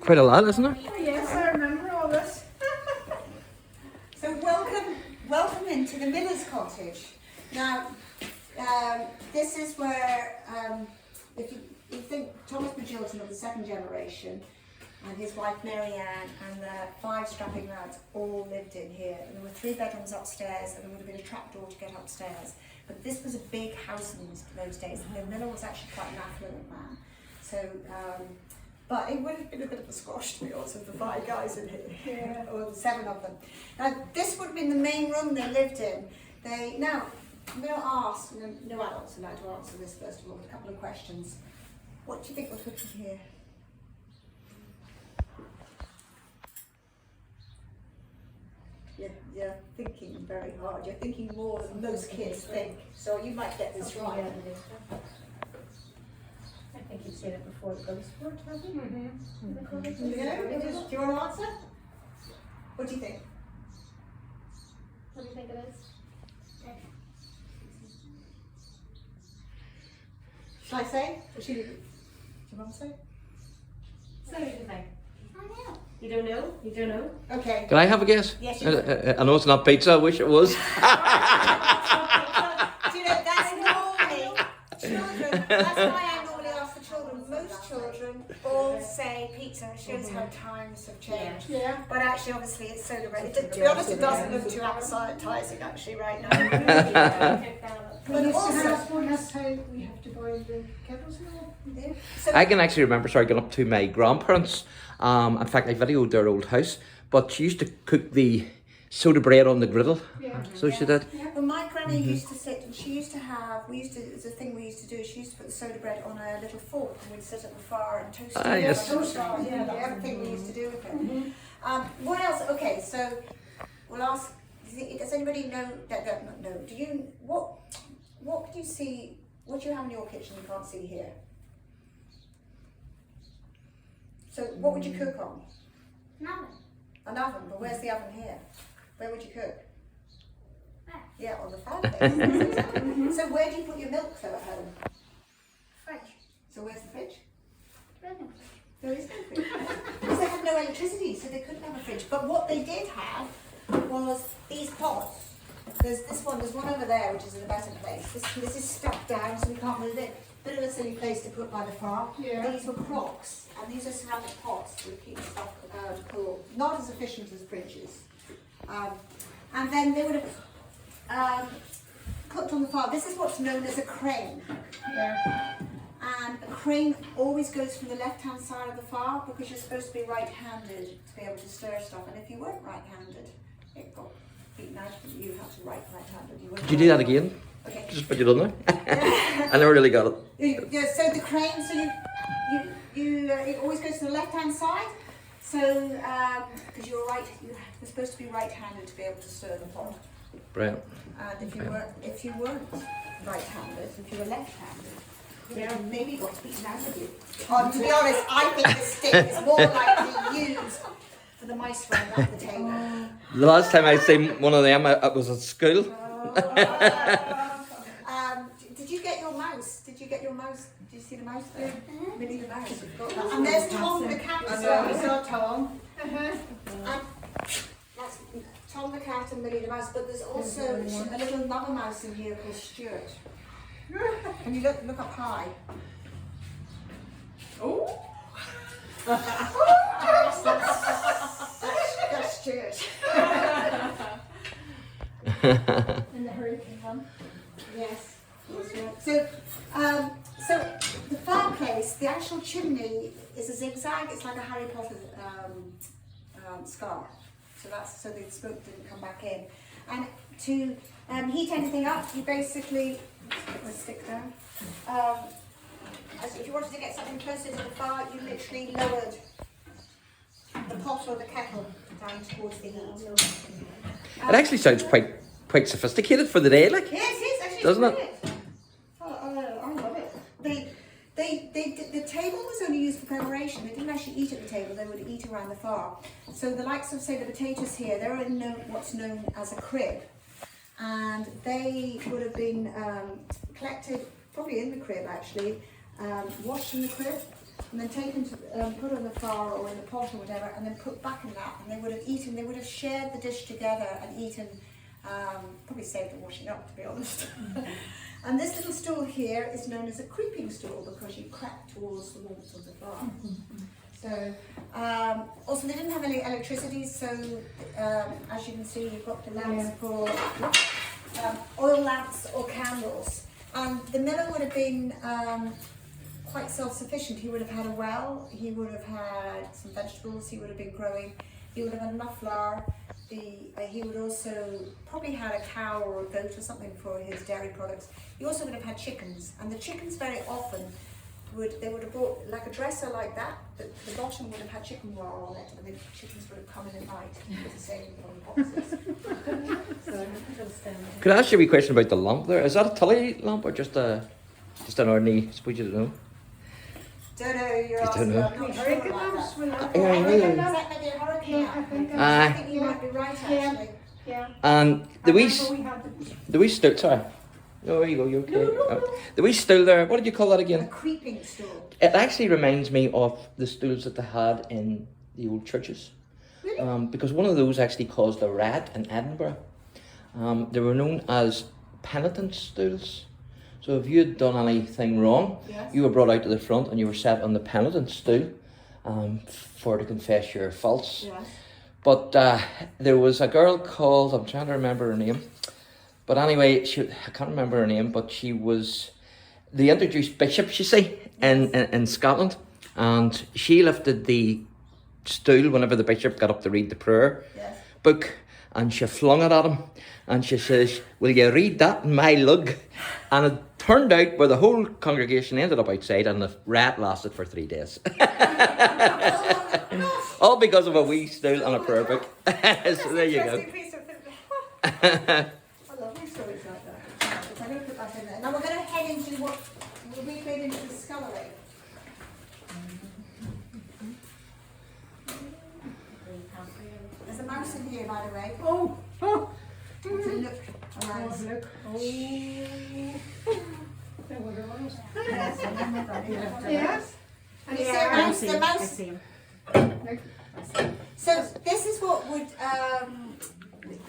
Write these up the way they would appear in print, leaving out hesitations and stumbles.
quite a lot, isn't there? Oh, yes, I remember all this. So welcome into the Miller's cottage. Now, this is where, if you think Thomas Magilton of the second generation, and his wife Mary Ann and the 5 strapping lads all lived in here. And there were 3 bedrooms upstairs, and there would have been a trapdoor to get upstairs. But this was a big house in those days. The Miller was actually quite an affluent man. So, but it would have been a bit of a squash, to be honest, with the 5 guys in here, or the 7 of them. Now, this would have been the main room they lived in. Now, I'm going to ask, no adults allowed to answer this first of all, a couple of questions. What do you think was happening here? You're thinking very hard. You're thinking more than most kids think. So you might get this right. I think you've seen it before. The ghost fort, have you? Do you want to answer? What do you think? What do you think it is? Shall I say? Or do you want to say? So what do you think? I know. You don't know? You don't know? Okay. Can I have a guess? Yes, you can. I know it's not pizza. I wish it was. Do you know, that's normally children. That's why I normally ask the children. Most children all say pizza. It shows how times have changed. Yeah. But actually, obviously, it's soda bread. To be honest, it doesn't look too appetizing actually right now. But also, that's how we have to boil the kettles now. yeah. So, I can actually remember, going up to my grandparents. In fact, I videoed their old house, but she used to cook the soda bread on the griddle. Yeah. So she did. well, my granny used to sit, and she used to have. It's a thing we used to do. She used to put the soda bread on a little fork, and we'd sit at the fire and toast it. Yes. Yeah, the other thing we used to do with it. What else? Okay, so we'll ask. Does anybody know that? No. Do you what can you see? What do you have in your kitchen you can't see here? So what would you cook on? An oven, but where's the oven here? Where would you cook? Yeah, on the fireplace. So where do you put your milk though at home? Fridge. So where's the fridge? Fridge. There is no fridge. Because they had no electricity, so they couldn't have a fridge. But what they did have was these pots. There's one over there which is in a better place. This is stuck down so we can't move it. Bit of a silly place to put by the fire. Yeah. These were crocks, and these are ceramic pots to keep stuff cool. Not as efficient as fridges. And then they would have cooked on the fire. This is what's known as a crane. Yeah. And a crane always goes from the left-hand side of the fire because you're supposed to be right-handed to be able to stir stuff. And if you weren't right-handed, it got beaten out of you. You had to right-handed. Did you do that again? Okay. Just what you done there? I never really got it. Yeah, so the crane, so it always goes to the left-hand side. So, because you're supposed to be right-handed to be able to stir the pot. Right. And if you weren't right-handed, if you were left-handed, maybe you got beaten out of you. To be honest, I think the stick is more likely used for the mice running up the table. The last time I seen one of them, it was at school. Did you get your mouse? Did you see the mouse there? Minnie the mouse. And there's Tom the cat as well. We saw Tom. And that's Tom the cat and Minnie the mouse. But there's also a little another mouse in here called Stuart. Can you look up high? Oh. That's Stuart. In the hurricane one. Yes. So the fireplace, the actual chimney is a zigzag. It's like a Harry Potter scar. So the smoke didn't come back in. And to heat anything up, you basically put the stick down. As if you wanted to get something closer to the fire, you literally lowered the pot or the kettle down towards the heat. It actually sounds quite sophisticated for the day, like. Yes, actually, doesn't it? Brilliant. I love it. The table was only used for preparation. They didn't actually eat at the table. They would eat around the fire. So the likes of, say, the potatoes here, they're in what's known as a crib, and they would have been collected probably in the crib actually, washed in the crib, and then taken to put on the fire or in the pot or whatever, and then put back in that, and they would have eaten. They would have shared the dish together and eaten. Probably saved the washing up, to be honest. And this little stool here is known as a creeping stool because you crack towards the warmth of the fire. So, also they didn't have any electricity, so as you can see, you've got the lamps for oil lamps or candles. And the miller would have been quite self-sufficient. He would have had a well, he would have had some vegetables, he would have been growing, he would have had enough flour. He would also probably had a cow or a goat or something for his dairy products. He also would have had chickens, and the chickens very often would have brought like a dresser like that. The bottom would have had chicken wire on it, and the chickens would have come in at night to save them from boxes. Could I ask you a wee question about the lamp there? Is that a tully lamp or just an ordinary? I suppose you don't know. Don't know, you're don't know. I'm not sure about that. Yeah, I yeah. think is that maybe a hurricane lamp? I think you might be right actually. Yeah. And the wee Remember we had the wee stool. Sorry. No, there you go. You're okay. The wee stool there. What did you call that A again? creeping stool. It actually reminds me of the stools that they had in the old churches. Really? Because one of those actually caused a riot in Edinburgh. They were known as penitent stools. So if you had done anything wrong, Yes. you were brought out to the front and you were sat on the penitent stool for to confess your faults. Yes. But there was a girl called, I'm trying to remember her name, but anyway, I can't remember her name, but she was the introduced bishop, you see, in Scotland, and she lifted the stool whenever the bishop got up to read the prayer Yes. book, and she flung it at him, and she says, "Will you read that in my lug?" And it turned out where the whole congregation ended up outside, and the riot lasted for 3 days. All because of a wee stool and a prayer book. So there you go. I love these stories like that. I'm going to put that in there. Now we're going to head into what we've made into the scullery. There's a mouse in here, by the way. Oh, To look around. look. Oh. There were the ones. Yes. Yes. And you see a mouse? The mouse. see him. So this is what would,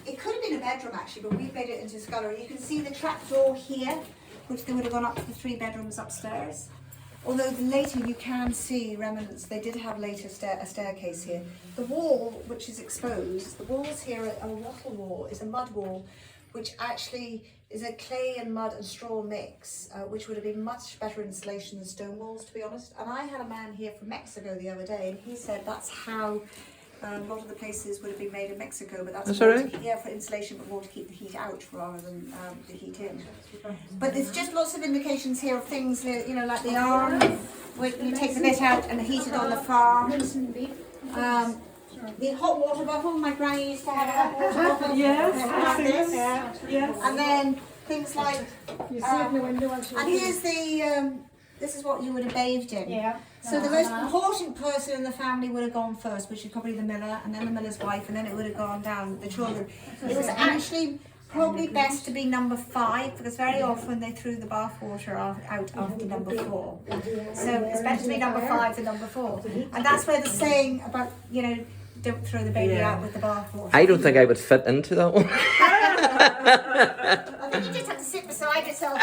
it could have been a bedroom actually, but we've made it into a scullery. You can see the trap door here, which they would have gone up to the 3 bedrooms upstairs. Although later you can see remnants, they did have later a staircase here. The wall, which is exposed, the walls here are a wattle wall, is a mud wall, which actually is a clay and mud and straw mix, which would have been much better insulation than stone walls, to be honest. And I had a man here from Mexico the other day, and he said that's how a lot of the places would have been made in Mexico, but that's all more right. yeah, for insulation, but more to keep the heat out rather than the heat in. But there's just lots of indications here of things that, you know, like the arm, where you take the bit out and heat it on the farm. The hot water bottle, my granny used to have a hot water bottle. Like this. Yes. And then things like, You see it in the window. and here's the, this is what you would have bathed in. Yeah. So the most important person in the family would have gone first, which is probably the miller, and then the miller's wife, and then it would have gone down the children. It was actually probably best to be number 5, because very often they threw the bath water out after number 4. So it's better to be number 5 than number 4. And that's where the saying about, you know, don't throw the baby out with the bath water. I don't think I would fit into that one. I think you just have to sit beside yourself.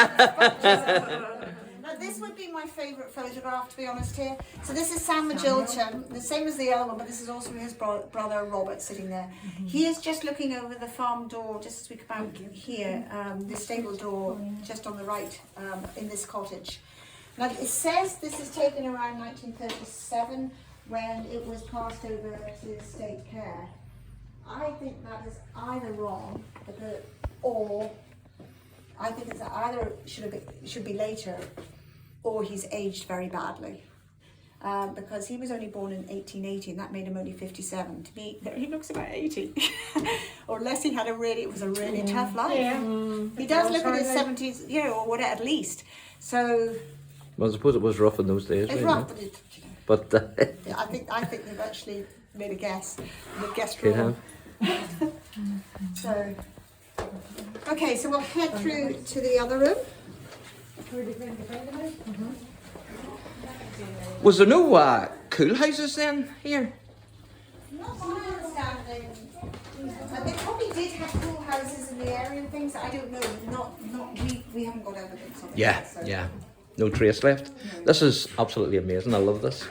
Now this would be my favourite photograph, to be honest here. So this is Sam Magilton, the same as the other one, but this is also his brother Robert sitting there. He is just looking over the farm door, just as we come out here, the stable door just on the right in this cottage. Now it says this is taken around 1937 when it was passed over to state care. I think that is either wrong, or I think it's either should be later, or he's aged very badly. Because he was only born in 1880, and that made him only 57. To me, he looks about 80. Or unless he had it was a really tough life. Yeah. He does look at his 70s, you know, or whatever at least. So Well, I suppose it was rough in those days. it's really, rough, no? but it, you know, But yeah, I think they've actually made a guess. They've guessed could wrong. have. So, okay, so we'll head through to the other room. Was there no cool houses then here? Not to my understanding. They probably did have pool houses in the area and things. I don't know. We haven't got evidence of it. Yeah, so. yeah. No trace left. This is absolutely amazing. I love this.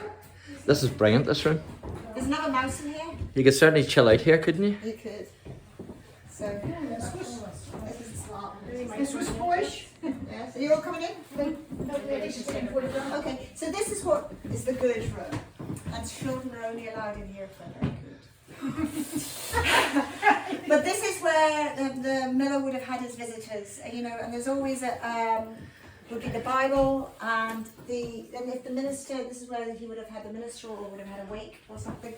This is brilliant, this room. There's another mouse in here. You could certainly chill out here, couldn't you? You could. So This was Polish. yes. Are you all coming in? Okay. So this is what is the good room, and children are only allowed in here if they're very good. But this is where the miller would have had his visitors, you know, and there's always a would be the Bible and if the minister, this is where he would have had the minister or would have had a wake or something.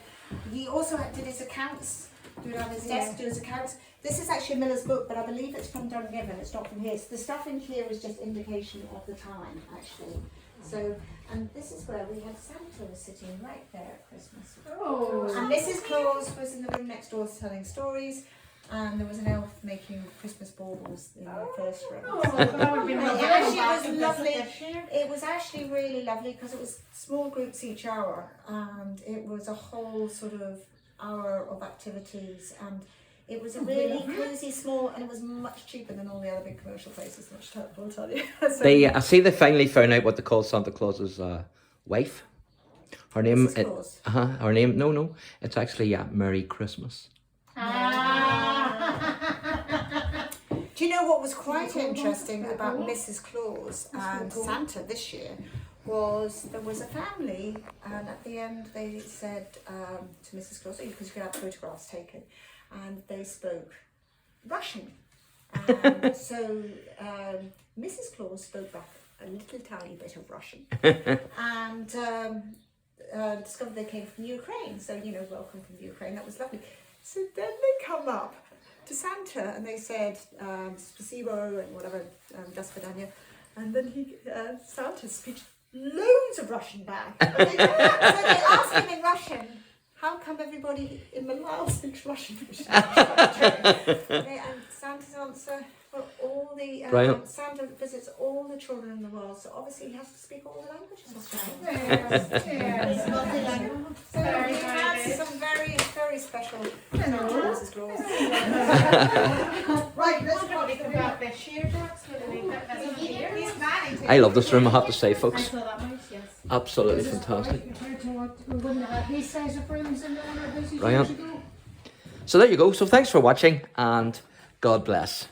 He also did his accounts. He would have his desk, do his accounts. This is actually a Miller's book, but I believe it's from Dungiven. It's not from here. So the stuff in here is just indication of the time, actually. So, and this is where we had Santa sitting right there at Christmas. Oh. And Mrs. Claus was in the room next door telling stories, and there was an elf making Christmas baubles in the first room. Oh, that would be And lovely. it actually was lovely. It was actually really lovely because it was small groups each hour, and it was a whole sort of hour of activities, and it was a really cosy, small, and it was much cheaper than all the other big commercial places, which will tell you. So, I see they finally found out what they call Santa Claus's wife. Her name, Mrs. Claus. her name, no, it's actually Merry Christmas. Do you know what was quite interesting about Mrs. Claus and Santa this year was there was a family, and at the end they said to Mrs. Claus, because you could have photographs taken, and they spoke Russian. And so Mrs. Claus spoke back a little tiny bit of Russian and discovered they came from Ukraine. So, you know, welcome from Ukraine. That was lovely. So then they come up to Santa and they said spasibo and whatever, das vidanya. And then Santa speaks loads of Russian back. So they asked him in Russian, how come everybody in Millisle speaks Russian? And Santa's answer, well, all the Santa visits all the children in the world, so obviously he has to speak all the languages. Yes. So he has some very, very special Mrs. Claus. Right, let's go. Probably come back this year, perhaps. I love this room, I have to say, folks. saw that mouse, yes. Absolutely fantastic. We wouldn't have had these size of rooms in one of those years Brilliant. ago. So there you go. So thanks for watching, and God bless.